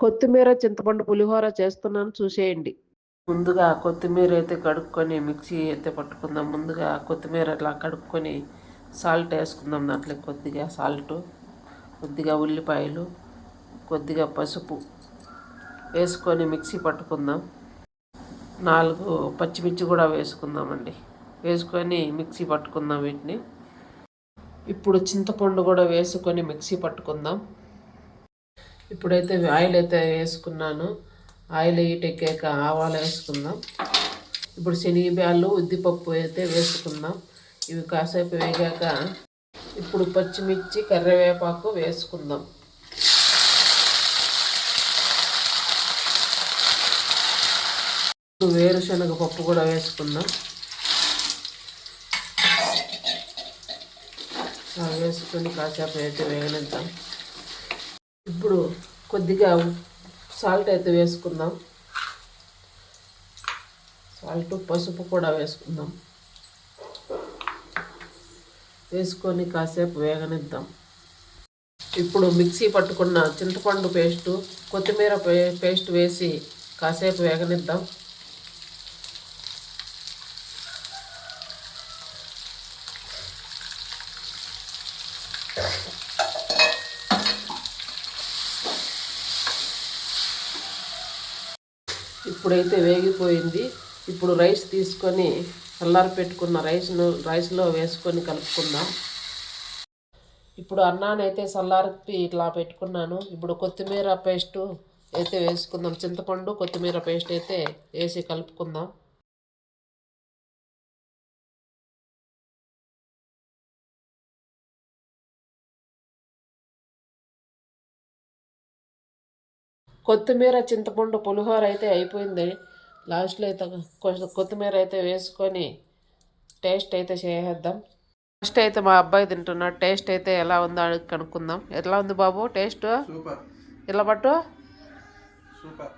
కొత్తిమీర చింతపండు పులిహోర చేస్తున్నాను, చూసేయండి. ముందుగా కొత్తిమీర అయితే కడుక్కొని మిక్సీ అయితే పట్టుకుందాం. ముందుగా కొత్తిమీర అట్లా కడుక్కొని సాల్ట్ వేసుకుందాం. దాంట్లో కొద్దిగా సాల్ట్, కొద్దిగా ఉల్లిపాయలు, కొద్దిగా పసుపు వేసుకొని మిక్సీ పట్టుకుందాం. 4 పచ్చిమిర్చి కూడా వేసుకుందామండి. వేసుకొని మిక్సీ పట్టుకుందాం వీటిని. ఇప్పుడు చింతపండు కూడా వేసుకొని మిక్సీ పట్టుకుందాం. ఇప్పుడైతే ఆయిల్ అయితే వేసుకున్నాను. ఆయిల్ ఎక్కాక ఆవాలు వేసుకుందాం. ఇప్పుడు శనగబ్యాళ్ళు, ఉద్దిపప్పు అయితే వేసుకుందాం. ఇవి కాసేపు వేగాక ఇప్పుడు పచ్చిమిర్చి, కరివేపాకు వేసుకుందాం. వేరుశనగ పప్పు కూడా వేసుకుందాం. వేసుకొని కాసేపు అయితే వేగనిద్దాం. ఇప్పుడు కొద్దిగా సాల్ట్ అయితే వేసుకుందాం. సాల్ట్, పసుపు కూడా వేసుకుందాం. వేసుకొని కాసేపు వేగనిద్దాం. ఇప్పుడు మిక్సీ పట్టుకున్న చింతపండు పేస్టు, కొత్తిమీర పేస్ట్ వేసి కాసేపు వేగనిద్దాం. ఇప్పుడైతే వేగిపోయింది. ఇప్పుడు రైస్ తీసుకొని చల్లారి పెట్టుకున్న రైస్లో వేసుకొని కలుపుకుందాం. ఇప్పుడు అన్నాన్ని అయితే చల్లారి ఇట్లా పెట్టుకున్నాను. ఇప్పుడు కొత్తిమీర పేస్టు అయితే వేసుకుందాం. చింతపండు, కొత్తిమీర పేస్ట్ అయితే వేసి కలుపుకుందాం. కొత్తిమీర చింతపండు పులిహోర అయితే అయిపోయింది. లాస్ట్లో అయితే కొత్తిమీర అయితే వేసుకొని టేస్ట్ అయితే చేసేద్దాం. ఫస్ట్ అయితే మా అబ్బాయి తింటున్నాడు. టేస్ట్ అయితే ఎలా ఉందో కనుక్కుందాం. ఎట్లా ఉంది బాబు టేస్ట్? సూపర్. ఇలా పట్టు. సూపర్.